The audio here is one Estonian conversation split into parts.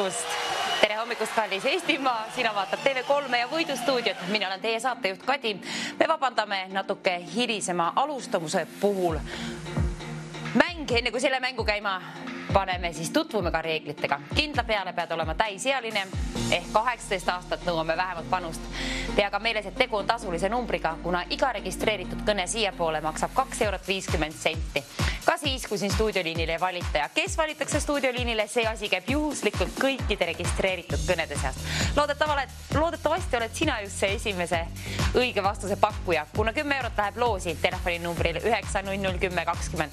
hommikust! Tere hommikust, kallis Eestimaa! Sina vaatad TV3 ja Võidustuudiot. Mina olen teie saatejuht Kadi. Me vabandame natuke hilisema alustamuse puhul. Enne kui selle mängu käima paneme, siis tutvume ka reeglitega. Kindla peale pead olema täisealine ehk 18 aastat nõuame vähemalt panust. Pea ka meeles, et tegu on tasulise numbriga, kuna iga registreeritud kõne siia poole maksab 2,50 €. Ka siis, kui siin stuudioliinile valita ja kes valitakse stuudioliinile, see asi käib juhuslikult kõikide registreeritud kõnede seast. Loodetavasti oled sina just see esimese õige vastuse pakkuja, kuna 10 € läheb loosi telefoninumbrile 9001020.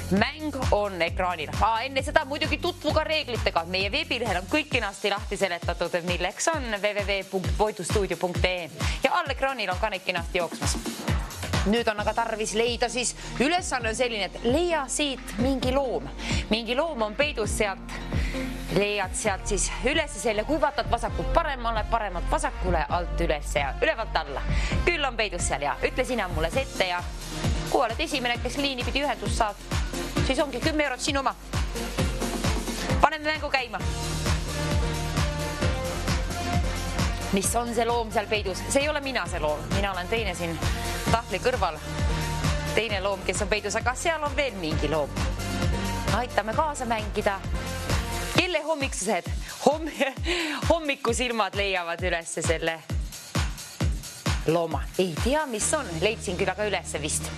Mäng on ekraanil. Enne seda muidugi tutvu ka reeglitega. Meie veebilehel on kõik kenasti lahti seletatud, milleks on www.voidustuudio.ee ja all ekraanil on ka neid kenasti jooksmas. Nüüd on aga tarvis leida siis ülesanne on selline, et leia siit mingi loom. Mingi loom on peidus sealt. Leiad sealt siis üles selle, kui vaatad vasakult paremale, paremalt vasakule, alt üles ja ülevalt alla. Küll on peidus seal ja ütle sina mulle see ette ja kui oled esimene, kes liini pidi ühendust saad, siis ongi 10 € sinu oma. Paneme mängu käima. Mis on see loom seal peidus? See ei ole mina see loom. Mina olen teine siin tahvli kõrval. Teine loom, kes on peidus, aga seal on veel mingi loom. Aitame kaasa mängida. Kelle hommiksused? Hommikusilmad leiavad üles selle looma. Ei tea, mis on. Leidsin küll aga üles vist.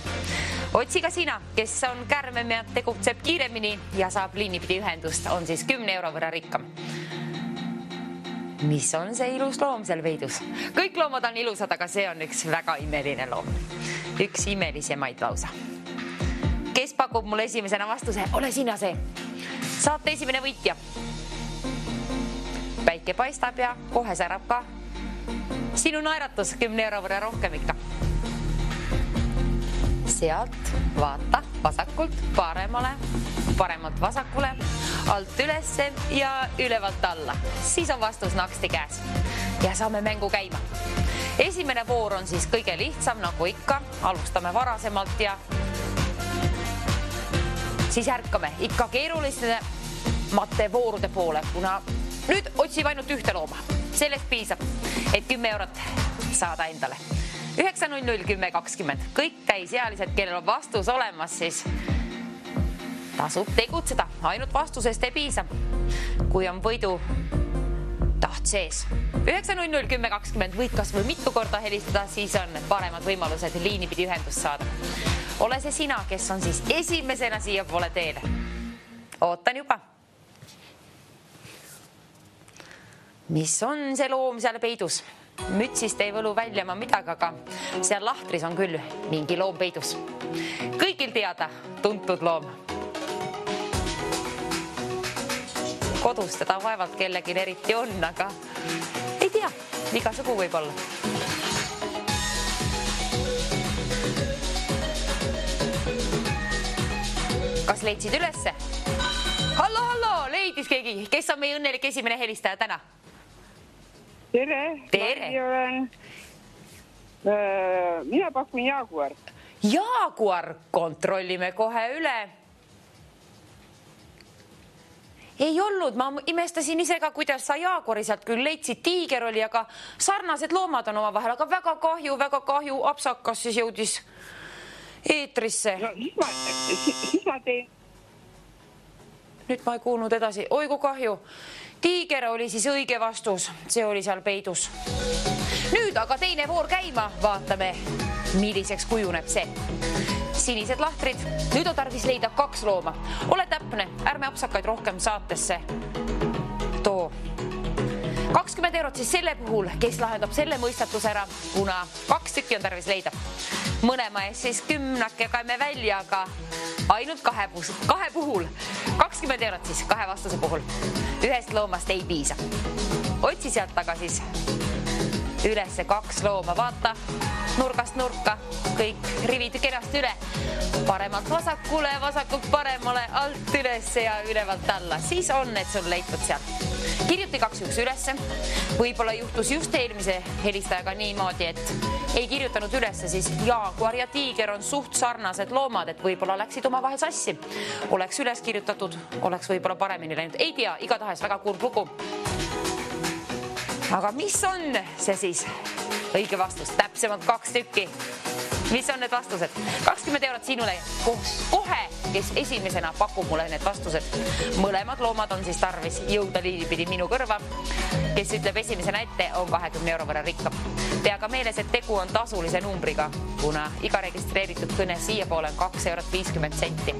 Otsi ka sina, kes on kärmem ja tegutseb kiiremini ja saab liinipidi ühendust, on siis 10 € võrra rikkam. Mis on see ilus loom seal veidus? Kõik loomad on ilusad, aga see on üks väga imeline loom. Üks imelisemaid lausa. Kes pakub mulle esimesena vastuse? Ole sina see. Saate esimene võitja. Päike paistab ja kohe särab ka. Sinu naeratus 10 € võrra rohkem ikka. Sealt vaata vasakult paremale, paremalt vasakule, alt ülesse ja ülevalt alla. Siis on vastus naksti käes ja saame mängu käima. Esimene voor on siis kõige lihtsam, nagu ikka. Alustame varasemalt ja siis ärkame ikka keerulisemate voorude poole, kuna nüüd otsib ainult ühte looma. Sellest piisab, et 10 € saada endale. 9001020. Kõik täisealised, kellel on vastus olemas, siis tasub tegutseda. Ainult vastusest ei piisa, kui on võidu taht sees. 9001020 võid kas või mitu korda helistada, siis on paremad võimalused liinipidi ühendust saada. Ole see sina, kes on siis esimesena siia poole teele. Ootan juba. Mis on see loom seal peidus? Mütsist ei võlu välja ma midagi, aga seal lahtris on küll mingi loom peidus. Kõigil teada tuntud loom. Kodus teda vaevalt kellelgi eriti on, aga ei tea, igasugu võib olla. Kas leidsid ülesse? Hallo, leidis keegi, kes on meie õnnelik esimene helistaja täna? Tere. Mina pakun Jaguar. Jaguar, kontrollime kohe üle. Ei olnud, ma imestasin ise ka, kuidas sa Jaguari sealt küll leidsid. Tiiger oli, aga sarnased loomad on oma vahel, aga väga kahju, apsakas siis jõudis eetrisse. No, siis ma teen. Nüüd ma ei kuulnud edasi. Oi, kui kahju. Tiiger oli siis õige vastus. See oli seal peidus. Nüüd aga teine voor käima. Vaatame, milliseks kujuneb see. Sinised lahtrid. Nüüd on tarvis leida 2 looma. Ole täpne, ärme apsakaid rohkem saatesse too. 20 € siis selle puhul, kes lahendab selle mõistatuse ära, kuna 2 tükki on tarvis leida. Mõlema ees siis 10 käime välja, aga ainult 2 puhul. 20 € siis 2 vastuse puhul. Ühest loomast ei piisa. Otsi sealt taga siis ülesse 2 looma, vaata nurgast nurka, kõik rivid kenasti üle, paremalt vasakule, vasakult paremale, alt ülesse ja ülevalt alla, siis on need sul leitud seal. Kirjuti 2 ülesse, võib-olla juhtus just eelmise helistajaga niimoodi, et ei kirjutanud ülesse, siis jaaguar ja tiiger on suht sarnased loomad, et võib-olla läksid omavahel sassi. Oleks üles kirjutatud, oleks võib-olla paremini läinud. Ei tea, igatahes väga kurb lugu. Aga mis on see siis? Õige vastus, täpsemalt 2 tükki. Mis on need vastused? 20 eurot sinule kohe, kes esimesena pakub mulle need vastused. Mõlemad loomad on siis tarvis jõuda liinipidi minu kõrva. Kes ütleb esimesena ette, on 20 euro võrra rikkam. Pea ka meeles, et tegu on tasulise numbriga, kuna iga registreeritud kõne siia poole on 2 eurot 50 senti.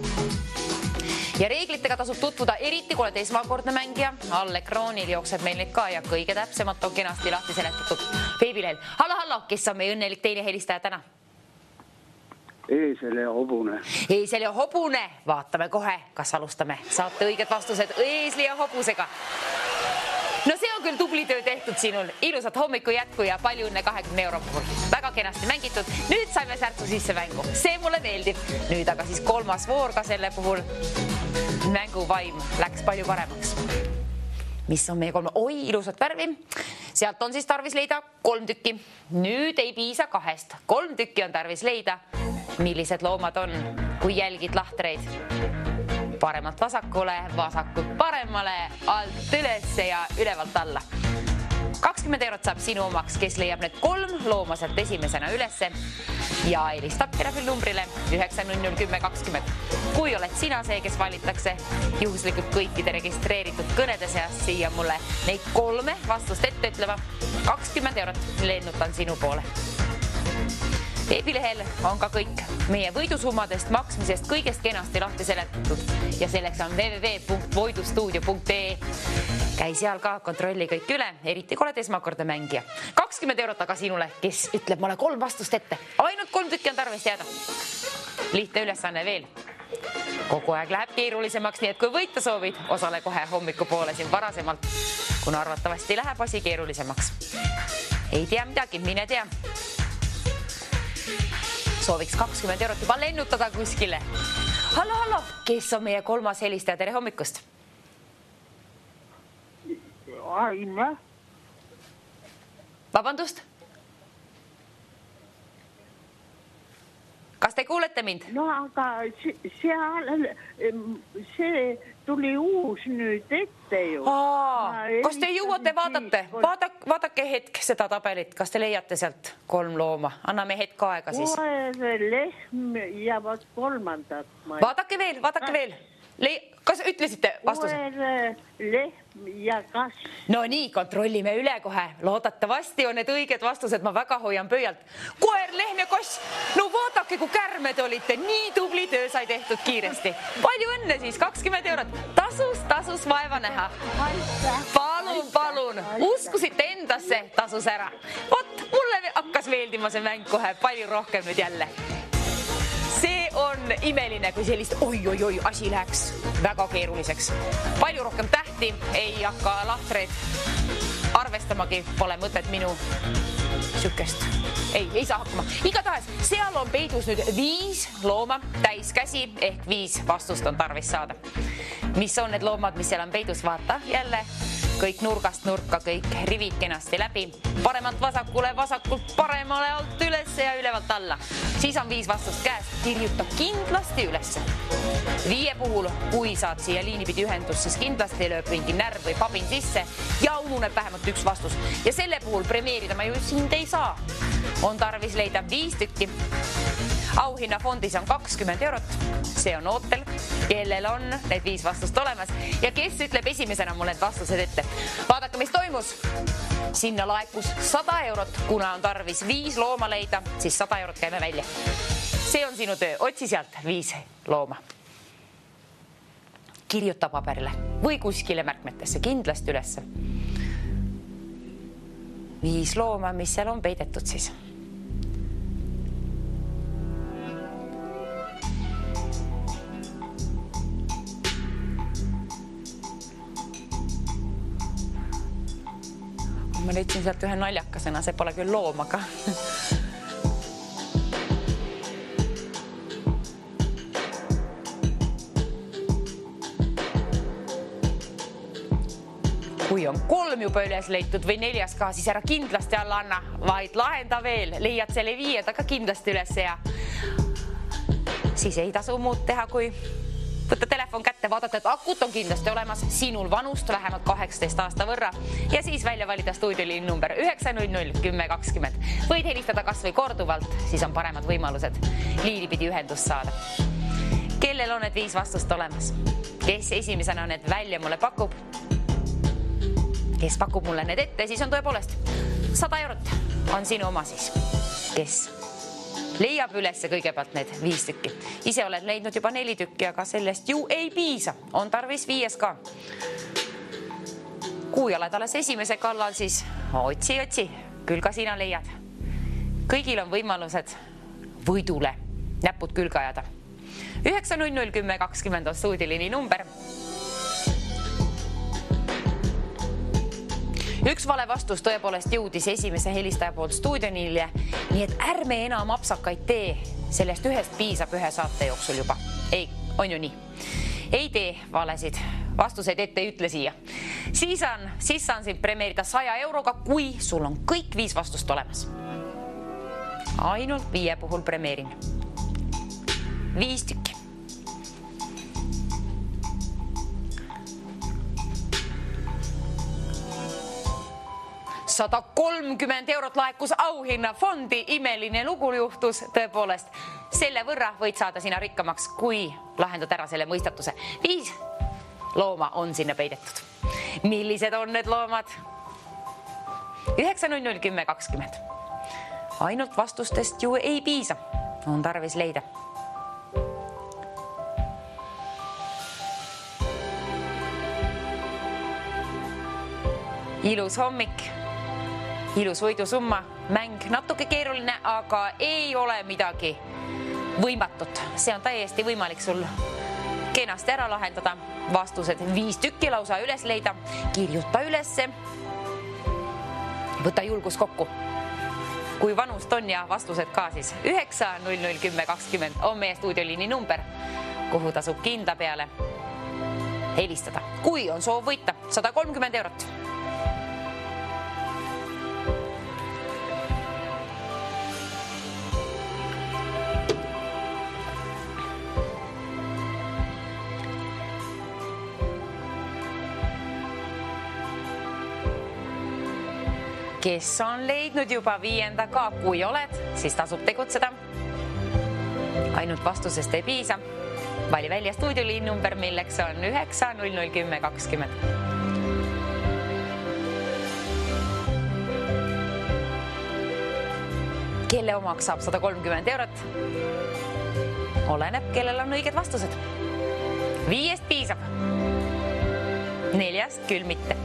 Ja reeglitega tasub tutvuda, eriti kui oled esmakordne mängija. All ekraanil jookseb meil neid ka ja kõige täpsemalt on kenasti lahti seletatud veebilehel. Hallo, kes on meie õnnelik teine helistaja täna? Eesel ja hobune. Eesel ja hobune. Vaatame kohe, kas alustame. Saate õiged vastused eesli ja hobusega. No see on küll tubli töö tehtud sinul. Ilusat hommiku jätku ja palju õnne 20 euro puhul. Väga kenasti mängitud. Nüüd saime särtsu sisse mängu. See mulle meeldib. Nüüd aga siis 3. voor ka selle puhul. Mängu vaim läks palju paremaks. Mis on meie 3? Oi, ilusat värvi. Sealt on siis tarvis leida 3 tükki. Nüüd ei piisa 2. 3 tükki on tarvis leida. Millised loomad on, kui jälgid lahtreid? Paremalt vasakule, vasakult paremale, alt ülesse ja ülevalt alla. 20 eurot saab sinu omaks, kes leiab need 3 looma sealt esimesena ülesse ja helistab telefoninumbrile 9001020. Kui oled sina see, kes valitakse juhuslikult kõikide registreeritud kõnede seast siia mulle neid 3 vastust ette ütlema, 20 eurot lennutan sinu poole. Veebilehel on ka kõik meie võidusummadest maksmisest kõigest kenasti lahti seletatud ja selleks on www.voidustuudio.ee. Käi seal ka, kontrolli kõik üle, eriti kui oled esmakordne mängija. 20 eurot aga sinule, kes ütleb mulle 3 vastust ette. Ainult 3 tükki on tarvis teada. Lihtne ülesanne veel. Kogu aeg läheb keerulisemaks, nii et kui võita soovid, osale kohe hommiku poole siin varasemalt, kuna arvatavasti läheb asi keerulisemaks. Ei tea midagi, mine tea. Sooviks 20 eurot juba lennutada kuskile. Hallo, kes on meie 3. helistaja? Tere hommikust. Aine. Vabandust? Kas te kuulete mind? No aga seal see tuli uus nüüd ette ju. Kas te jõuate vaadate? Vaadake hetk seda tabelit. Kas te leiate sealt 3 looma? Anname hetk aega siis. Koer, lehm ja 3. Vaadake veel. Kas ütlesite vastuse? Koer, lehm ja kass. No nii, kontrollime üle kohe. Loodatavasti on need õiged vastused. Ma väga hoian pöialt. Koer, lehm ja kass. No vaadake, kui kärmed olite. Nii tubli töö sai tehtud kiiresti. Palju õnne siis, 20 eurot. Tasus vaeva näha. Palun. Uskusite endasse, tasus ära. Vot, mulle hakkas meeldima see mäng kohe palju rohkem nüüd jälle. See on imeline, kui sellist oi, asi läheks väga keeruliseks. Palju rohkem tähti, ei hakka lahtreid arvestamagi, pole mõtet minu sükest. Ei saa hakkama. Igatahes, seal on peidus nüüd 5 looma täiskäsi ehk 5 vastust on tarvis saada. Mis on need loomad, mis seal on peidus? Vaata jälle. Kõik nurgast nurka, kõik rivid kenasti läbi. Paremalt vasakule, vasakult paremale, alt ülesse ja ülevalt alla. Siis on 5 vastust käes. Kirjuta kindlasti ülesse. 5 puhul, kui saad siia liinipidi ühendus, siis kindlasti lööb mingi närv või pabin sisse ja ununeb vähemalt 1 vastus. Ja selle puhul premeerida ma ju sind ei saa. On tarvis leida 5 tükki. Auhinnafondis on 20 eurot. See on ootel, kellel on need 5 vastust olemas ja kes ütleb esimesena mul need vastused ette. Vaadake, mis toimus. Sinna laekus 100 eurot, kuna on tarvis 5 looma leida, siis 100 eurot käime välja. See on sinu töö. Otsi sealt 5 looma. Kirjuta paberile või kuskile märkmetesse kindlasti ülesse. 5 looma, mis seal on peidetud siis. ma leidsin sealt ühe naljakasena, see pole küll loom, aga kui on 3 juba üles leitud või 4 ka, siis ära kindlasti alla anna, vaid lahenda veel, leiad selle 5 ka kindlasti üles ja siis ei tasu muud teha, kui võtta telefon kätte, vaadata, et akut on kindlasti olemas, sinul vanust vähemalt 18 aasta võrra ja siis välja valida stuudioliin number 900 10 20. Võid helistada kas või korduvalt, siis on paremad võimalused liinipidi ühendust saada. Kellel on need 5 vastust olemas? Kes esimesena need välja mulle pakub? Kes pakub mulle need ette, siis on tõepoolest 100 eurot on sinu oma siis. Kes leiab ülesse kõigepealt need 5 tükki. Ise oled leidnud juba 4 tükki, aga sellest ju ei piisa. On tarvis 5 ka. Kui oled alles esimese kallal, siis otsi, küll ka sina leiad. Kõigil on võimalused võidule näpud külge ajada. 900 10 20 on stuudioliini number. Üks vale vastus tõepoolest jõudis esimese helistaja poolt stuudionile, nii et ärme enam apsakaid tee, sellest ühest piisab ühe saate jooksul juba. Ei, on ju nii. Ei tee valesid, vastuseid ette ei ütle siia. Siis saan sind premeerida 100 euroga, kui sul on kõik 5 vastust olemas. Ainult 5 puhul premeerin. 5 tükki. 130 eurot laekus auhinnafondi, imeline lugu juhtus tõepoolest. Selle võrra võid saada sina rikkamaks, kui lahendad ära selle mõistatuse. 5 looma on sinna peidetud. Millised on need loomad? 900 10 20. Ainult vastustest ju ei piisa. On tarvis leida. Ilus hommik. Ilus võidusumma, mäng natuke keeruline, aga ei ole midagi võimatut. See on täiesti võimalik sul kenasti ära lahendada. Vastused 5 tükki lausa üles leida, kirjuta ülesse, võta julgus kokku. Kui vanust on ja vastused ka, siis 900 10 20 on meie stuudioliini number, kuhu tasub kindla peale helistada. Kui on soov võita 130 eurot. Kes on leidnud juba 5 ka, kui oled, siis tasub tegutseda. Ainult vastusest ei piisa. Vali välja stuudioliin number, milleks on 900 10 20. Kelle omaks saab 130 eurot? Oleneb, kellel on õiged vastused. 5 piisab. 4 küll mitte.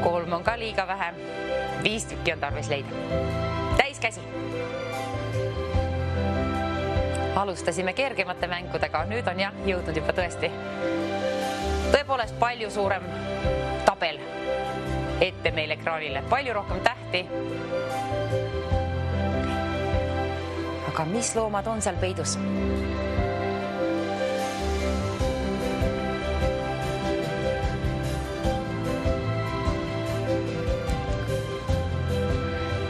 3 on ka liiga vähe. 5 tükki on tarvis leida. Täis käsi. Alustasime kergemate mängudega. Nüüd on jõudnud juba tõepoolest palju suurem tabel ette meil ekraanile. Palju rohkem tähti. Aga mis loomad on seal peidus?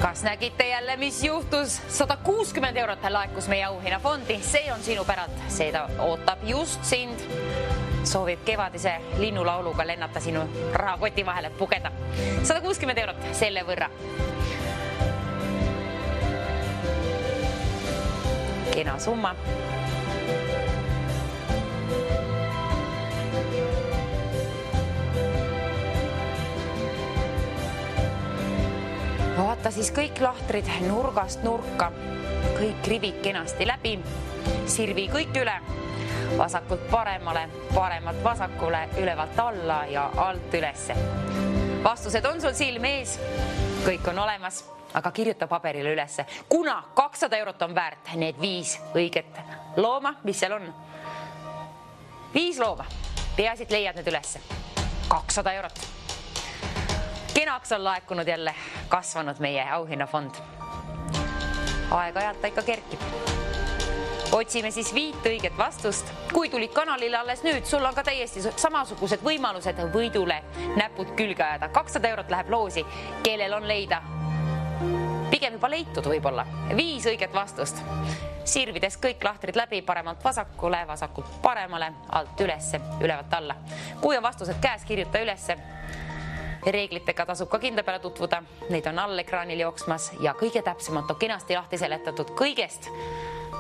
Kas nägite jälle, mis juhtus? 160 eurot laekus meie auhinnafondi. See on sinu päralt. Seda ootab just sind. Soovib kevadise linnulauluga lennata sinu rahakoti vahele pugeda. 160 eurot selle võrra. Kena summa. Vaata siis kõik lahtrid nurgast nurka, kõik ribid kenasti läbi, sirvi kõik üle, vasakult paremale, paremalt vasakule, ülevalt alla ja alt ülesse. Vastused on sul silm ees, kõik on olemas, aga kirjuta paberile ülesse. Kuna 200 eurot on väärt need 5 õiget looma, mis seal on? 5 looma, peasid leiad need ülesse. 200 eurot. Kena Kenaks on laekunud jälle kasvanud meie auhinnafond. Aeg-ajalt ta ikka kerkib. Otsime siis 5 õiget vastust. Kui tulid kanalile alles nüüd, sul on ka täiesti samasugused võimalused võidule näpud külge ajada. 200 eurot läheb loosi, kellel on leida. Pigem juba leitud võib-olla. 5 õiget vastust. Sirvides kõik lahtrid läbi paremalt vasakule, vasakult paremale, alt ülesse, ülevalt alla. Kui on vastused käes, kirjuta ülesse. Reeglitega tasub ka kindla peale tutvuda. Neid on all ekraanil jooksmas ja kõige täpsemalt on kenasti lahti seletatud kõigest,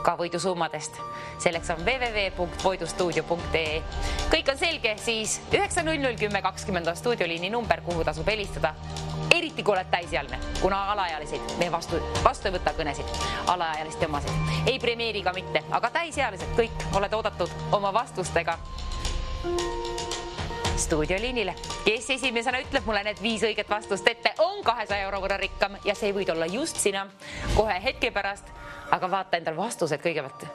ka võidusummadest. Selleks on www.voidustuudio.ee. Kõik on selge, siis 9001020 on stuudioliini number, kuhu tasub helistada. Eriti kui oled täisealine, kuna alaealiseid me vastu ei võta kõnesid, alaealiste omasid. Ei premeeri ka mitte, aga täisealised kõik oled oodatud oma vastustega stuudioliinile. Kes esimesena ütleb mulle need 5 õiget vastust ette, on 200 euro võrra rikkam ja see võid olla just sina kohe hetke pärast, aga vaata endal vastused kõigepealt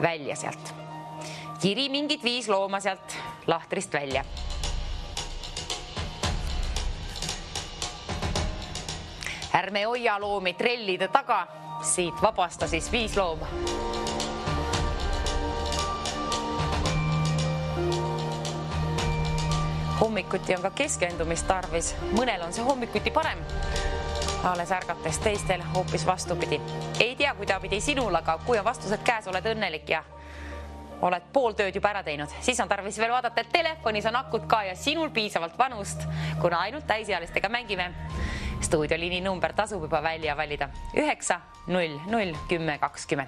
välja sealt. Kiri mingid 5 looma sealt lahtrist välja. Ärme hoia loomi trellide taga, siit vabasta siis 5 looma. Hommikuti on ka keskendumist tarvis. Mõnel on see hommikuti parem. Alles ärgates teistel hoopis vastupidi. Ei tea, kuidapidi sinul, aga kui on vastused käes, oled õnnelik ja oled pool tööd juba ära teinud. Siis on tarvis veel vaadata, et telefonis on akud ka ja sinul piisavalt vanust, kuna ainult täisealistega mängime. Stuudioliini number tasub juba välja valida 9001020.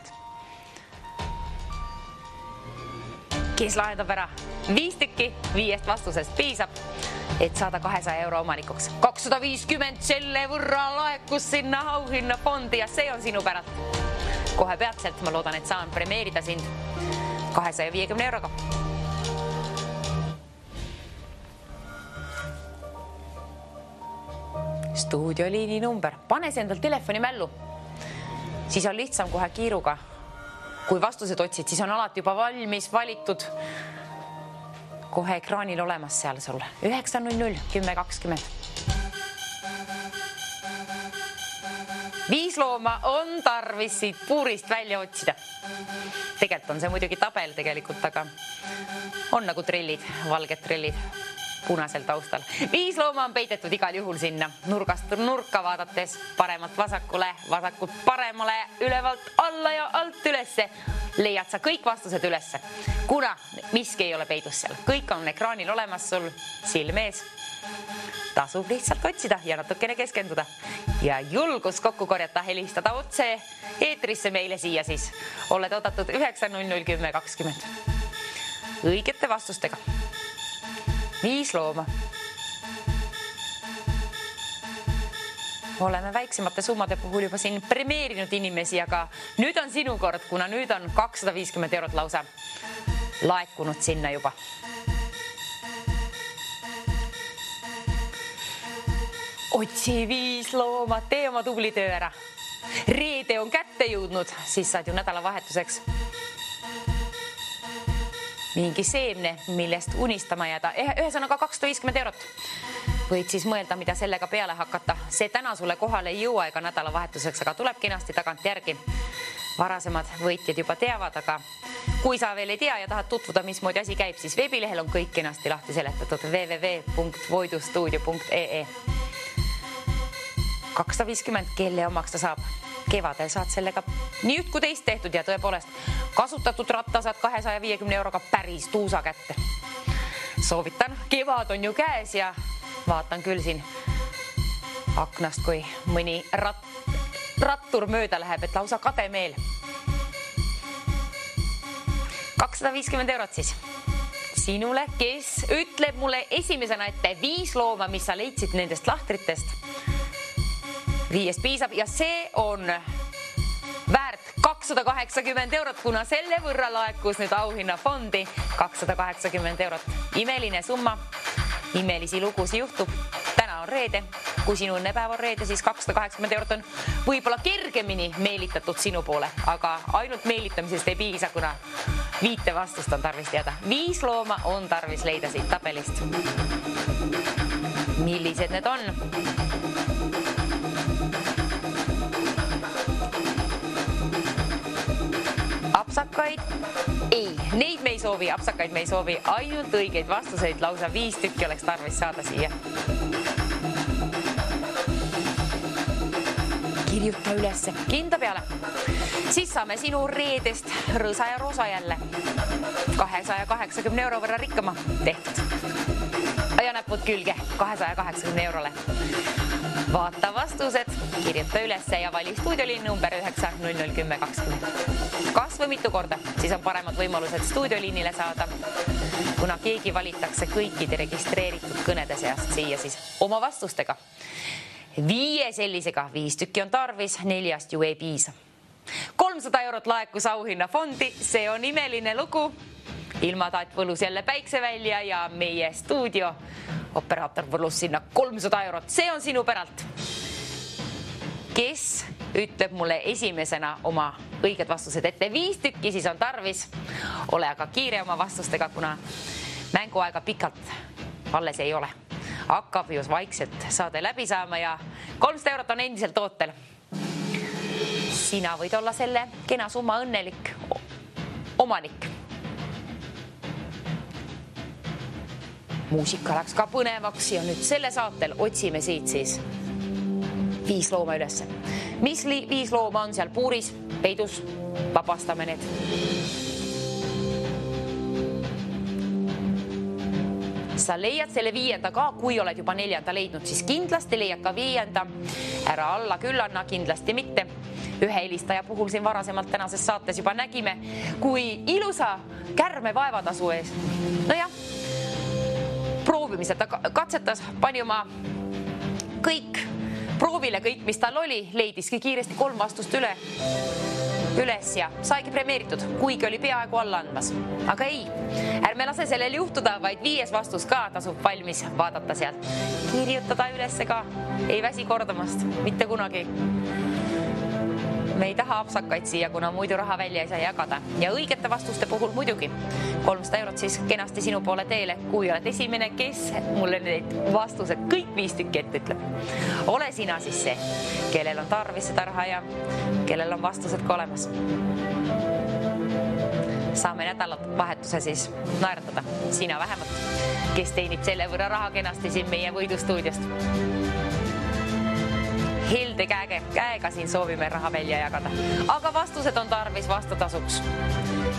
Kes lahendab ära 5 tükki 5 vastusest piisab, et saada 200 euro omanikuks. 250 selle võrra laekus sinna auhinnafondi ja see on sinu päralt. Kohe peatselt ma loodan, et saan premeerida sind 250 euroga. Stuudioliini number. Pane see endal telefoni mällu. Siis on lihtsam kohe kiiruga. Kui vastused otsid, siis on alati juba valmis valitud. Kohe ekraanil olemas seal sul. 9001020. 5 looma on tarvis siit puurist välja otsida. Tegelikult on see muidugi tabel tegelikult, aga on nagu trellid, valged trellid punasel taustal. 5 looma on peidetud igal juhul sinna nurgast nurka vaadates paremalt vasakule, vasakult paremale, ülevalt alla ja alt ülesse. Leiad sa kõik vastused ülesse, kuna miski ei ole peidus seal. Kõik on ekraanil olemas sul silmees. Tasub lihtsalt otsida ja natukene keskenduda. Ja julgus kokku korjata, helistada otse eetrisse meile siia siis. Oled oodatud 9001020. Õigete vastustega. 5 looma. Oleme väiksemate summade puhul juba siin premeerinud inimesi, aga nüüd on sinu kord, kuna nüüd on 250 eurot lausa laekunud sinna juba. Otsi 5 looma, tee oma tubli töö ära. Reede on kätte jõudnud, siis saad ju nädalavahetuseks mingi seemne, millest unistama jääda. Ühesõnaga 250 eurot. Võid siis mõelda, mida sellega peale hakata. See täna sulle kohale ei jõua ega nädalavahetuseks, aga tuleb kenasti tagant järgi. Varasemad võitjad juba teavad, aga kui sa veel ei tea ja tahad tutvuda, mismoodi asi käib, siis veebilehel on kõik kenasti lahti seletatud www.voidustuudio.ee. 250, kelle omaks ta saab. Kevadel saad sellega nii üht kui teist tehtud ja tõepoolest kasutatud ratta saad 250 euroga päris tuusa kätte. Soovitan, kevad on ju käes ja vaatan küll siin aknast, kui mõni rattur mööda läheb, et lausa kademeel. 250 eurot siis sinule, kes ütleb mulle esimesena ette 5 looma, mis sa leidsid nendest lahtritest. 5 piisab ja see on väärt 280 eurot, kuna selle võrra laekus nüüd auhinnafondi 280 eurot. Imeline summa, imelisi lugusi juhtub. Täna on reede, kui sinu õnnepäev on reede, siis 280 eurot on võib-olla kergemini meelitatud sinu poole, aga ainult meelitamisest ei piisa, kuna 5 vastust on tarvis teada. 5 looma on tarvis leida siit tabelist. millised need on. Apsakaid? Ei, neid me ei soovi, apsakaid me ei soovi, ainult õigeid vastuseid, lausa 5 tükki oleks tarvis saada siia. Kirjuta ülesse, kinda peale. Siis saame sinu reedest rõsa ja rosa jälle 280 euro võrra rikkama tehtud. Ja näpud külge 280 eurole. Vaata vastused, kirjuta ülesse ja vali stuudioliin number 9001020. Kas või mitu korda, siis on paremad võimalused stuudioliinile saada, kuna keegi valitakse kõikide registreeritud kõnede seast siia siis oma vastustega. 5 sellisega, 5 tükki on tarvis, 4 ju ei piisa. 300 eurot laekus auhinnafondi, see on imeline lugu. Ilmataat võlus jälle päikse välja ja meie stuudio operaator võlus sinna 300 eurot. See on sinu päralt. Kes ütleb mulle esimesena oma õiged vastused ette? 5 tükki siis on tarvis. Ole aga kiire oma vastustega, kuna mänguaega pikalt alles ei ole. Hakkab just vaikselt saade läbi saama ja 300 eurot on endiselt ootel. Sina võid olla selle kena summa õnnelik omanik. Muusika läks ka põnevaks ja nüüd selle saatel otsime siit siis 5 looma ülesse. Mis 5 looma on seal puuris, peidus? Vabastame need. Sa leiad selle 5. ka, kui oled juba 4. leidnud, siis kindlasti leiad ka 5. Ära alla küll anna, kindlasti mitte. Ühe helistaja puhul siin varasemalt tänases saates juba nägime, kui ilusa kärme vaevatasu ees. No jah, proovimised, ta katsetas, pani oma proovile kõik, mis tal oli, leidiski kiiresti 3 vastust üles ja saigi premeeritud, kuigi oli peaaegu alla andmas. Aga ei, ärme lase sellel juhtuda, vaid 5. vastus ka tasub valmis vaadata sealt. Kirjutada ülesse ka, ei väsi kordamast, mitte kunagi. Me ei taha apsakaid siia, kuna muidu raha välja ei saa jagada. Ja õigete vastuste puhul muidugi 300 eurot siis kenasti sinu poole teele, kui oled esimene, kes mulle neid vastused kõik 5 tükki ette ütleb. Ole sina siis see, kellel on tarvis seda raha ja kellel on vastused ka olemas. Saame nädalat vahetuse siis naeratada, sina vähemalt, kes teenib selle võrra raha kenasti siin meie võidustuudiost. Helde käega siin soovime raha välja jagada. Aga vastused on tarvis vastutasuks.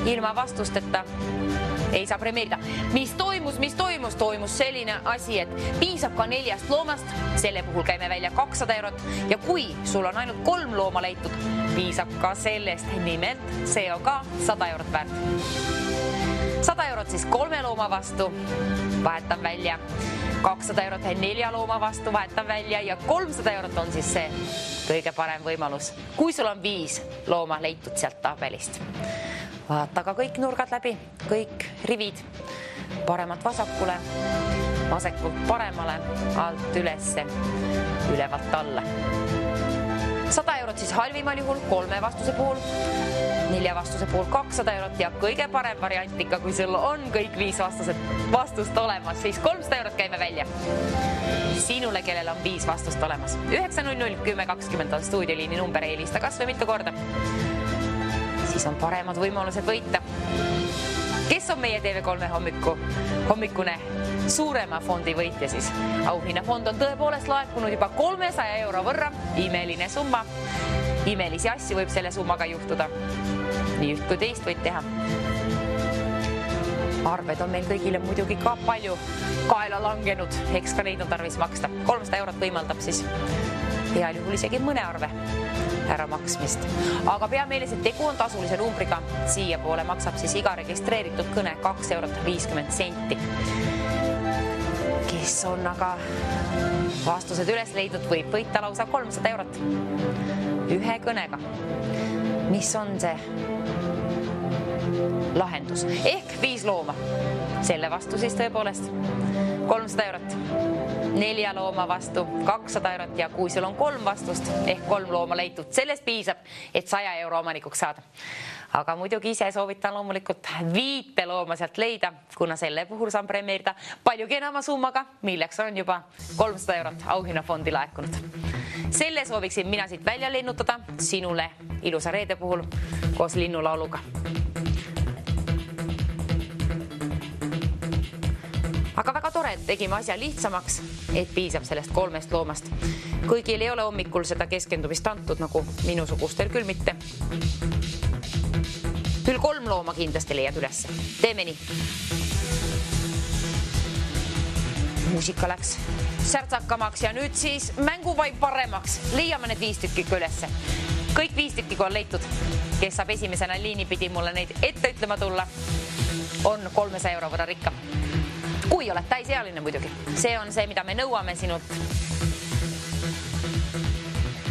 Ilma vastusteta ei saa premeerida. Mis toimus? Toimus selline asi, et piisab ka 4 loomast. Selle puhul käime välja 200 eurot. Ja kui sul on ainult 3 looma leitud, piisab ka sellest. Nimelt, see on ka 100 eurot väärt. 100 eurot siis 3 looma vastu. Vahetan välja 200 eurot 4 looma vastu, vahetan välja ja 300 eurot on siis see kõige parem võimalus, kui sul on 5 looma leitud sealt tabelist. Vaata ka kõik nurgad läbi, kõik rivid, paremalt vasakule, vasakult paremale, alt ülesse, ülevalt alla. 100 eurot siis halvimal juhul 3 vastuse puhul, 4 vastuse puhul 200 eurot ja kõige parem variant ikka, kui sul on kõik 5 vastust olemas, siis 300 eurot käime välja. Sinule, kellel on 5 vastust olemas. 9001020 on stuudioliini number, helista kas või mitu korda. Siis on paremad võimalused võita. Kes on meie TV3 hommikune suurema fondi võitja siis? Auhinnafond on tõepoolest laekunud juba 300 euro võrra. Imeline summa. Imelisi asju võib selle summaga juhtuda. Nii üht kui teist võid teha. Arved on meil kõigile muidugi ka palju kaela langenud. Eks ka neid on tarvis maksta. 300 eurot võimaldab siis heal juhul isegi mõne arve ära maksmist. Aga pea meeles, et tegu on tasulise numbriga. Siia poole maksab siis iga registreeritud kõne 2 eurot 50 senti. Kes on aga vastused üles leidnud, võib võita lausa 300 eurot. Ühe kõnega. Mis on see lahendus? Ehk 5 looma. Selle vastu siis tõepoolest 300 eurot. 4 looma vastu 200 eurot ja kui sul on 3 vastust ehk 3 looma leitud, sellest piisab, et 100 euro omanikuks saada. Aga muidugi ise soovitan loomulikult 5 looma sealt leida, kuna selle puhul saan premeerida paljugi enama summaga, milleks on juba 300 eurot auhinnafondi laekunud. Selle sooviksin mina siit välja lennutada sinule ilusa reede puhul koos linnulauluga. Aga väga tore, et tegime asja lihtsamaks, et piisab sellest 3 loomast. Kõigil ei ole hommikul seda keskendumist antud, nagu minusugustel küll mitte. Küll 3 looma kindlasti leiad üles. Teeme nii. Muusika läks särtsakamaks ja nüüd siis mänguvaib paremaks. Leiame need 5 tükki ülesse. Kõik 5 tükki on leitud. Kes saab esimesena liini pidi mulle neid ette ütlema tulla, on 300 euro võrra rikkam. Kui oled täisealine muidugi. See on see, mida me nõuame sinult.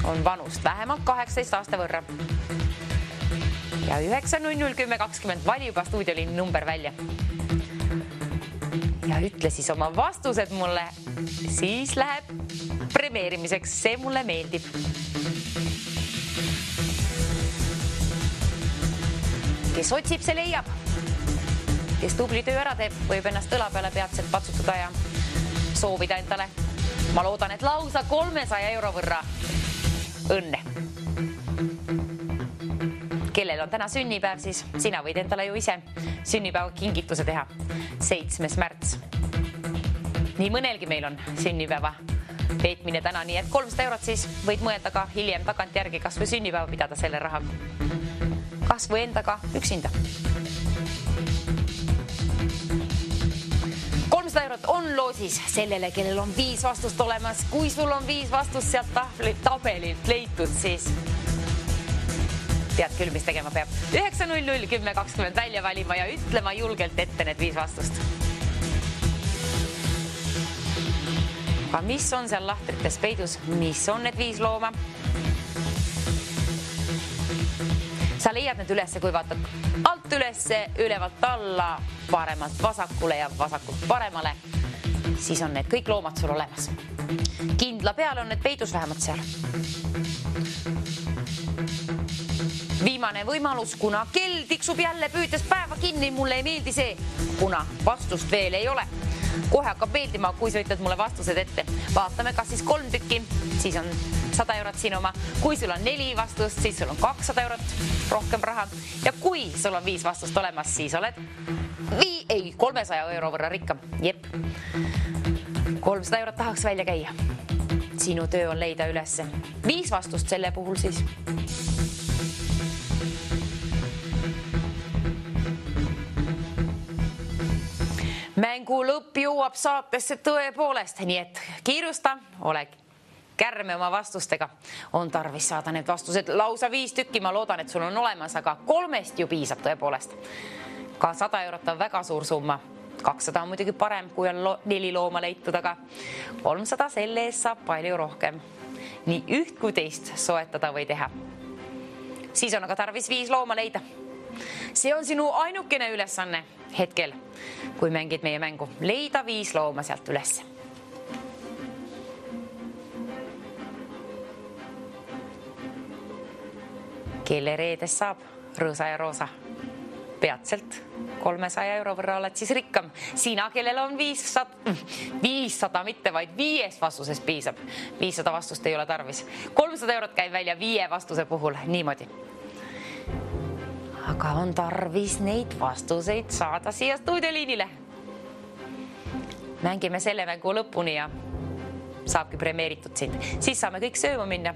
On vanust vähemalt 18 aasta võrra. Ja 9001020 vali juba stuudioliini number välja. Ja ütle siis oma vastused mulle, siis läheb premeerimiseks. See mulle meeldib. Kes otsib, see leiab. Kes tubli töö ära teeb, võib ennast õla peale peatselt patsutada ja soovida endale. Ma loodan, et lausa 300 euro võrra õnne. Kellel on täna sünnipäev, siis sina võid endale ju ise sünnipäeva kingituse teha. 7. märts. Nii mõnelgi meil on sünnipäeva veetmine täna, nii et 300 eurot siis võid mõelda ka hiljem tagant järgi kas või sünnipäeva pidada selle rahaga. Kas või endaga üksinda. 300 eurot on loosis sellele, kellel on 5 vastust olemas. Kui sul on 5 vastust sealt tabelilt leitud, siis tead küll, mis tegema peab. 9001020 välja valima ja ütlema julgelt ette need 5 vastust. Aga mis on seal lahtrites peidus? Mis on need 5 looma? Sa leiad need ülesse, kui vaatad alt ülesse, ülevalt alla, paremalt vasakule ja vasakult paremale. Siis on need kõik loomad sul olemas. Kindla peale on need peidus vähemalt seal. Viimane võimalus, kuna kell tiksub jälle püüdes päeva kinni, mulle ei meeldi see, kuna vastust veel ei ole. Kohe hakkab meeldima, kui sa ütled mulle vastused ette. Vaatame, kas siis 3 tükki, siis on 100 eurot sinu oma. Kui sul on 4 vastust, siis sul on 200 eurot rohkem raha. Ja kui sul on 5 vastust olemas, siis oled 300 euro võrra rikkam. Jep. 300 eurot tahaks välja käia. Sinu töö on leida ülesse 5 vastust selle puhul siis. Mängu lõpp jõuab saatesse tõepoolest, nii et kiirusta, ole kärme oma vastustega. On tarvis saada need vastused lausa 5 tükki, ma loodan, et sul on olemas, aga 3 ju piisab tõepoolest. Ka 100 eurot on väga suur summa. 200 on muidugi parem, kui on 4 looma leitud, aga 300 selle eest saab palju rohkem. Nii üht kui teist soetada või teha. Siis on aga tarvis 5 looma leida. See on sinu ainukene ülesanne hetkel, kui mängid meie mängu. Leida 5 looma sealt ülesse. Kelle reedes saab rõõsa ja roosa. Peatselt 300 euro võrra oled siis rikkam. Sina, kellel on 500 mitte, vaid 5 vastuses piisab. 500 vastust ei ole tarvis. 300 eurot käib välja 5 vastuse puhul niimoodi. Aga on tarvis neid vastuseid saada siia stuudioliinile. Mängime selle mängu lõpuni ja saabki premeeritud sind. Siis saame kõik sööma minna.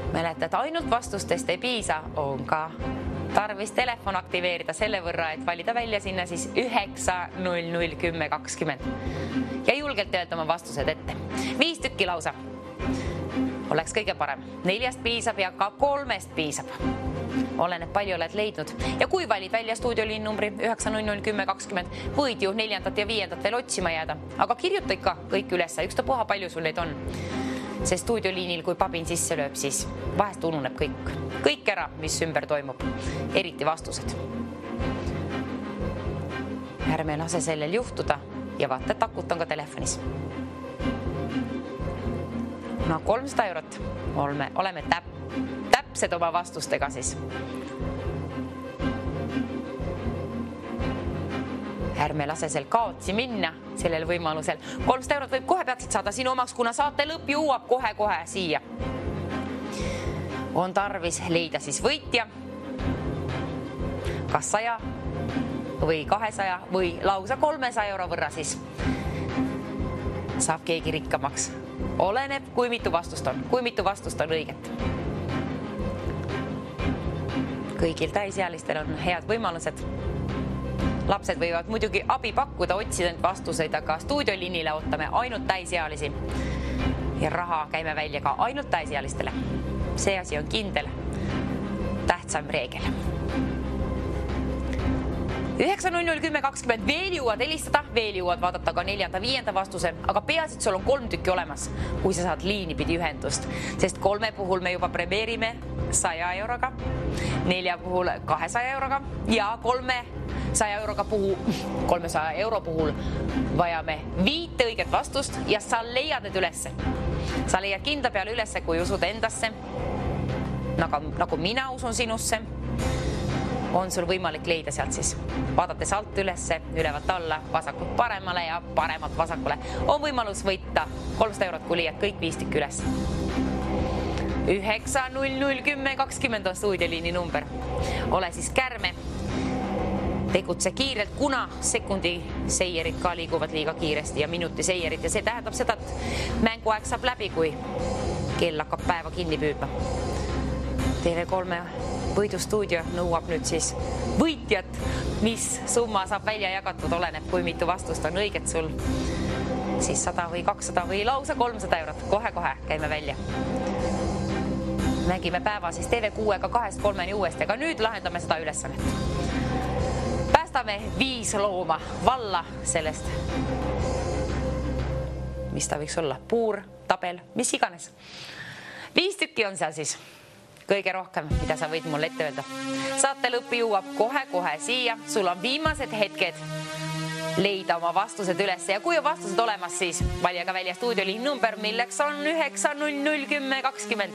Mäleta, et ainult vastustest ei piisa, on ka tarvis telefon aktiveerida selle võrra, et valida välja sinna siis 9001020 ja julgelt öelda oma vastused ette. 5 tükki lausa. Oleks kõige parem. 4 piisab ja ka 3 piisab. Oleneb palju oled leidnud. Ja kui valid välja stuudioliin numbri 9001020, võid ju 4. ja 5. veel otsima jääda. Aga kirjuta ikka kõik ülesse, ükstapuha palju sul neid on. See stuudioliinil, kui pabin sisse lööb, siis vahest ununeb kõik. Kõik ära, mis ümber toimub. Eriti vastused. Ärme lase sellel juhtuda ja vaata, et akut on ka telefonis. No 300 eurot. Oleme täpsed oma vastustega siis. Ärme lase sel kaotsi minna sellel võimalusel. 300 eurot võib kohe peatselt saada sinu omaks, kuna saate lõpp jõuab kohe siia. On tarvis leida siis võitja. Kas 100 või 200 või lausa 300 euro võrra siis saab keegi rikkamaks. Oleneb, kui mitu vastust on õiget. Kõigil täisealistel on head võimalused. Lapsed võivad muidugi abi pakkuda, otsida need vastuseid, aga stuudioliinile ootame ainult täisealisi. Ja raha käime välja ka ainult täisealistele. See asi on kindel. Tähtsam reegel. 9.00.10.20 veel jõuad helistada, veel jõuad vaadata ka 4. ja 5. vastuse, aga peaasi, et sul on 3 tükki olemas, kui sa saad liini pidi ühendust, sest 3 puhul me juba premeerime 100 euroga, 4 puhul 200 euroga ja 300 euro puhul vajame 5 õiget vastust ja sa leiad need ülesse. Sa leiad kindla peale ülesse, kui usud endasse, nagu mina usun sinusse, on sul võimalik leida sealt siis. Vaadates alt ülesse, ülevalt alla, vasakult paremale ja paremalt vasakule. On võimalus võita 300 eurot, kui leiad kõik 5 tükki üles. 9.00.10.20 on stuudioliini number. Ole siis kärme. Tegutse kiirelt, kuna sekundi seierid ka liiguvad liiga kiiresti ja minuti seierid. Ja see tähendab seda, et mänguaeg saab läbi, kui kell hakkab päeva kinni püüdma. TV3 võidustuudio nõuab nüüd siis võitjat, mis summa saab välja jagatud, oleneb, kui mitu vastust on õiget sul. Siis 100 või 200 või lausa 300 eurot. Kohe käime välja. Mängime päeva siis TV6-ga 2-3 uuesti, aga nüüd lahendame seda ülesannet. Päästame 5 looma valla sellest, mis ta võiks olla, puur, tabel, mis iganes. 5 tükki on seal siis. Kõige rohkem, mida sa võid mulle ette öelda. Saate lõppi jõuab kohe siia. Sul on viimased hetked leida oma vastused üles ja kui on vastused olemas, siis valja ka välja stuudioliin number, milleks on 9.00.10.20.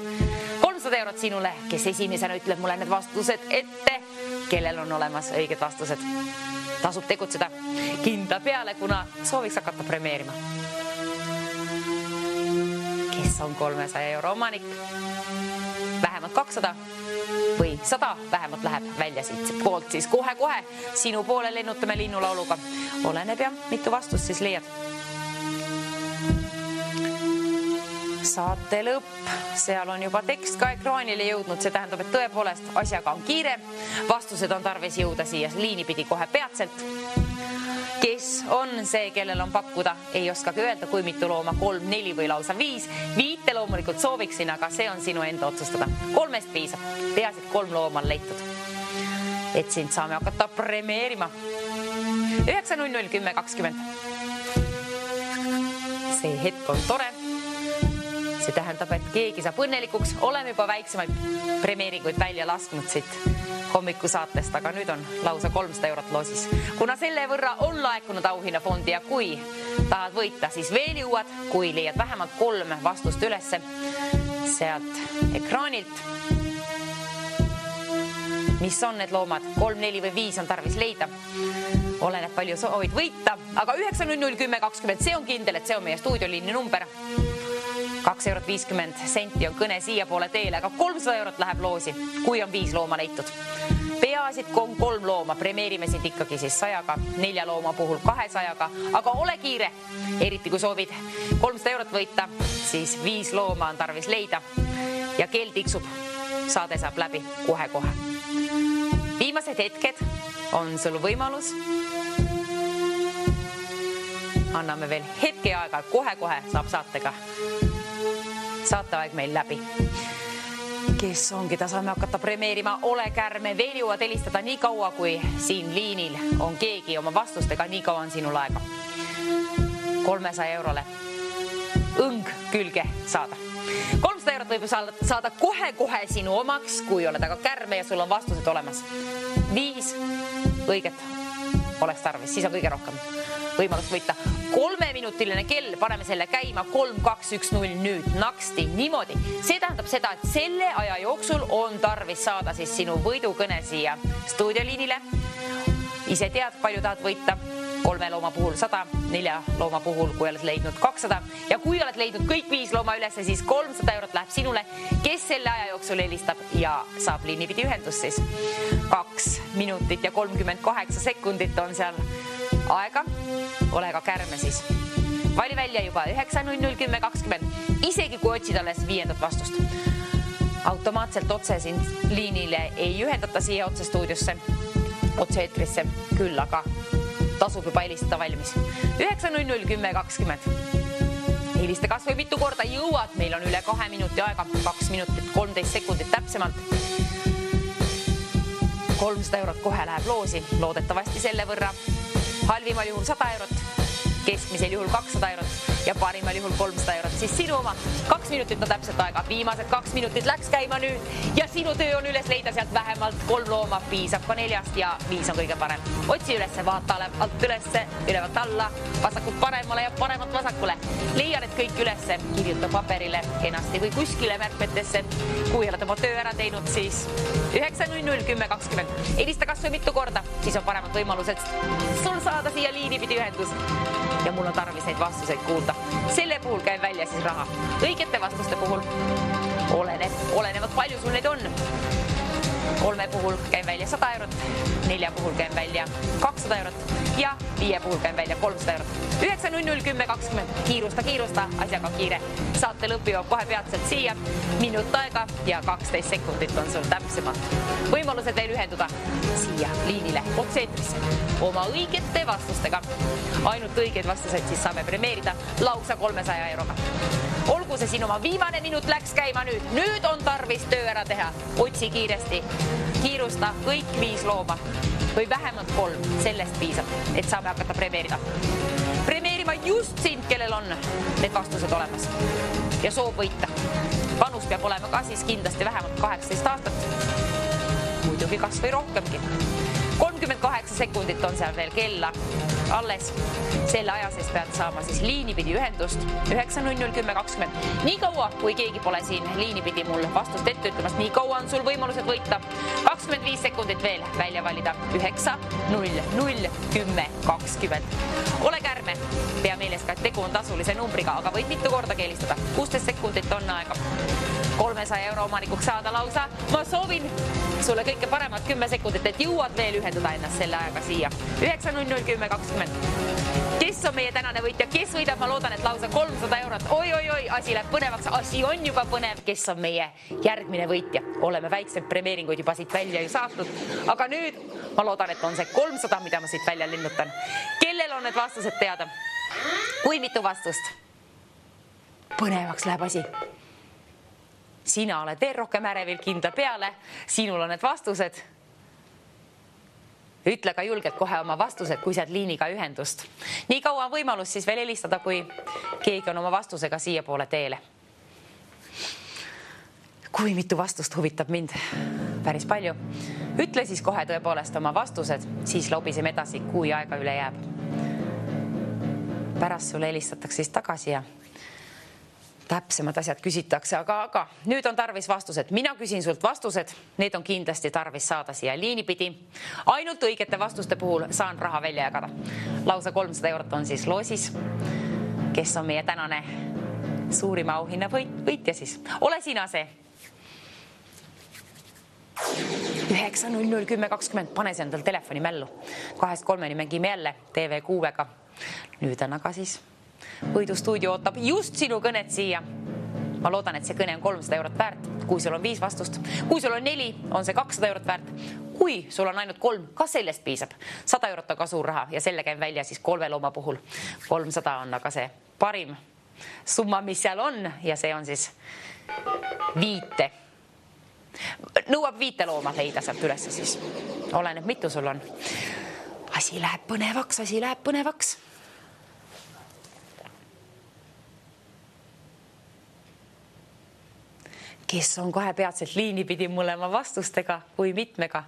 300 eurot sinule, kes esimesena ütleb mulle need vastused ette, kellel on olemas õiged vastused. Tasub tegutseda kindla peale, kuna sooviks hakata premeerima. Kes on 300 euro omanik? Vähemalt 200 või 100 vähemalt läheb välja siit poolt, siis kohe sinu poole lennutame linnulauluga. Oleneb ja mitu vastust siis leiad. Saate lõpp, seal on juba tekst ka ekraanile jõudnud, see tähendab, et tõepoolest asjaga on kiire. Vastused on tarvis jõuda siia liini pidi kohe peatselt. Kes on see, kellel on pakkuda, ei oskagi öelda, kui mitu looma, 3, 4 või lausa 5. 5 loomulikult sooviksin, aga see on sinu enda otsustada. 3 piisab, peaasi, et 3 looma on leitud. Et sind saame hakata premeerima. 9.00.10.20. See hetk on tore. See tähendab, et keegi saab õnnelikuks. Oleme juba väiksemaid premeeringuid välja lasknud siit hommikusaatest, aga nüüd on lausa 300 eurot loosis. Kuna selle võrra on laekunud auhinnafondi ja kui tahad võita, siis veel jõuad, kui leiad vähemalt 3 vastust ülesse sealt ekraanilt. Mis on need loomad? 3, 4 või 5 on tarvis leida. Oleneb palju soovid võita, aga 9.00.10.20, see on kindel, et see on meie stuudioliini number. 2,50 € on kõne siia poole teele, aga 300 eurot läheb loosi, kui on 5 looma leitud. Peaasid on 3 looma, premeerime sind ikkagi siis 100-ga, 4 looma puhul 200-ga, aga ole kiire, eriti kui soovid 300 eurot võita, siis 5 looma on tarvis leida ja kell tiksub, saade saab läbi kohe. Viimased hetked on sul võimalus. Anname veel hetke aega, kohe saab saatega. Saateaeg meil läbi. Kes on, keda saame hakata premeerima, ole kärme, veel jõuad helistada nii kaua, kui siin liinil on keegi oma vastustega, nii kaua on sinul aega. 300 eurole õng külge saada. 300 eurot võib saada kohe sinu omaks, kui oled aga kärme ja sul on vastused olemas. 5 õiget oleks tarvis, siis on kõige rohkem võimalust võita. 3-minutiline kell, paneme selle käima 3-2-1-0 nüüd naksti niimoodi. See tähendab seda, et selle aja jooksul on tarvis saada siis sinu võidukõne siia stuudioliinile. Ise tead, palju tahad võita. 3 looma puhul 100, 4 looma puhul, kui oled leidnud 200 ja kui oled leidnud kõik 5 looma ülesse, siis 300 eurot läheb sinule, kes selle aja jooksul helistab ja saab liinipidi ühendust siis. 2 minutit ja 38 sekundit on seal aega. Ole ka kärme siis. Vali välja juba 9-0-0-10-20, isegi kui otsid alles 5. vastust. Automaatselt otse siin liinile ei ühendata siia otse stuudiosse, otse eetrisse, küll aga tasub juba helistada valmis. 9-0-0-10-20. Helista kas või mitu korda jõuad, meil on üle 2 minuti aega, 2 minutit 13 sekundit täpsemalt. 300 eurot kohe läheb loosi, loodetavasti selle võrra. Halvimal juhul 100 eurot, keskmisel juhul 200 eurot ja parimal juhul 300 eurot, siis sinu oma. 2 minutit on täpselt aega, viimased 2 minutit läks käima nüüd ja sinu töö on üles leida sealt vähemalt 3 looma, piisab ka 4 ja 5 on kõige parem. Otsi ülesse, vaata alt ülesse, ülevalt alla, vasakult paremale ja paremat vasakule. Leia need kõik ülesse, kirjuta paberile kenasti või kuskile märkmetesse. Kui oled oma töö ära teinud, siis 9-0-0-10-20. Helista kas või mitu korda, siis on paremad võimalused sul saada siia liinipidi ühendus. Ja mul on tarvis neid vastuseid kuulda. Selle puhul käib välja siis raha. Õigete vastuste puhul olenevad palju sul neid on. 3 puhul käin välja 100 eurot, 4 puhul käin välja 200 eurot ja 5 puhul käin välja 300 eurot. 9-0-0-10-20. Kiirusta, asjaga kiire. Saate lõpp jõuab kohe peatselt siia. Minut aega ja 12 sekundit on sul täpsemalt. Võimalused veel ühenduda siia liinile otseetrisse oma õigete vastustega. Ainult õiged vastused siis saame premeerida lausa 300 euroga. Olgu see siin oma viimane minut läks käima nüüd. Nüüd on tarvis töö ära teha. Otsi kiiresti. Kiirusta kõik 5 looma või vähemalt 3. Sellest piisab, et saame hakata premeerida. Premeerima just sind, kellel on need vastused olemas ja soov võita. Panus peab olema ka siis kindlasti vähemalt 18 aastat. Muidugi kas või rohkemgi. 38 sekundit on seal veel kella alles. Selle aja sees pead saama siis liinipidi ühendust 9-0-0-10-20. Nii kaua, kui keegi pole siin liinipidi mul vastust ette ütlemast, nii kaua on sul võimalused võita. 25 sekundit veel välja valida 9-0-0-10-20. Ole kärme, pea meeles ka, et tegu on tasulise numbriga, aga võid mitu korda keelistada. 16 sekundit on aega 300 euro omanikuks saada lausa. Ma soovin sulle kõike paremat 10 sekundit, et jõuad veel ühendada ennast selle ajaga siia. 9-0-0-10-20. Kes on meie tänane võitja? Kes võidab? Ma loodan, et lausa 300 eurot. Oi, asi läheb põnevaks. Asi on juba põnev. Kes on meie järgmine võitja? Oleme väiksed premeeringuid juba siit välja ju saatnud. Aga nüüd ma loodan, et on see 300, mida ma siit välja linnutan. Kellel on need vastused teada? Kui mitu vastust? Põnevaks läheb asi. Sina oled veel rohkem ärevil kindla peale, sinul on need vastused. Ütle ka julgelt kohe oma vastused, kui saad liiniga ühendust. Nii kaua on võimalus siis veel helistada, kui keegi on oma vastusega siia poole teele. Kui mitu vastust huvitab mind? Päris palju. Ütle siis kohe tõepoolest oma vastused, siis lobiseme edasi, kui aega üle jääb. Pärast sulle helistatakse siis tagasi ja täpsemad asjad küsitakse, aga nüüd on tarvis vastused. Mina küsin sult vastused, need on kindlasti tarvis saada siia liinipidi. Ainult õigete vastuste puhul saan raha välja jagada. Lausa 300 eurot on siis loosis. Kes on meie tänane suurima auhinna võitja siis? Ole sina see. 9-0-0-10-20. Pane see endal telefoni mällu. 2-3 mängime jälle TV6-ga. Nüüd on aga siis võidustuudio ootab just sinu kõnet siia. Ma loodan, et see kõne on 300 eurot väärt, kui sul on 5 vastust. Kui sul on 4, on see 200 eurot väärt. Kui sul on ainult 3, ka sellest piisab. 100 eurot on ka suur raha ja selle käin välja siis 3 looma puhul. 300 on aga see parim summa, mis seal on ja see on siis 5. Nõuab 5 looma leida sealt ülesse siis. Oleneb, mitu sul on. Asi läheb põnevaks. Kes on kohe peatselt liinipidi mõlema vastustega kui mitmega?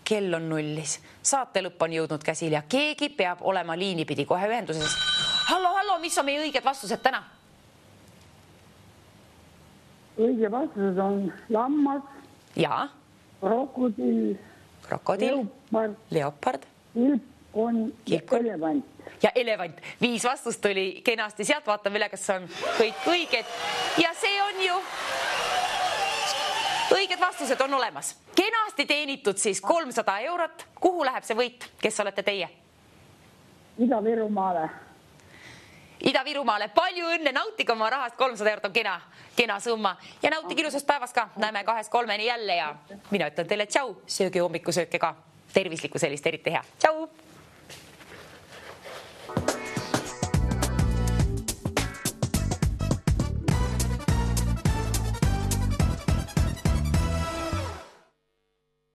kell on nullis, saate lõpp on jõudnud käsil ja keegi peab olema liinipidi kohe ühenduses. Hallo, mis on meie õiged vastused täna? õige vastused on lammas, Ja, krokodill, leopard, kilpkonn ja Kilpkonn. elevant. Ja elevant. 5 vastust tuli kenasti sealt, vaatame üle, kas on kõik õiged. Ja see on ju õiged vastused on olemas. Kenasti teenitud siis 300 eurot. Kuhu läheb see võit? Kes olete teie? Ida-Virumaale. Ida-Virumaale. Palju õnne, nautige oma rahast, 300 eurot on kena summa. Ja nautige ilusast päevast ka. Näeme 2-3 jälle ja mina ütlen teile tšau, sööge hommikusööke ka. Tervislikku sellist eriti hea. Tšau!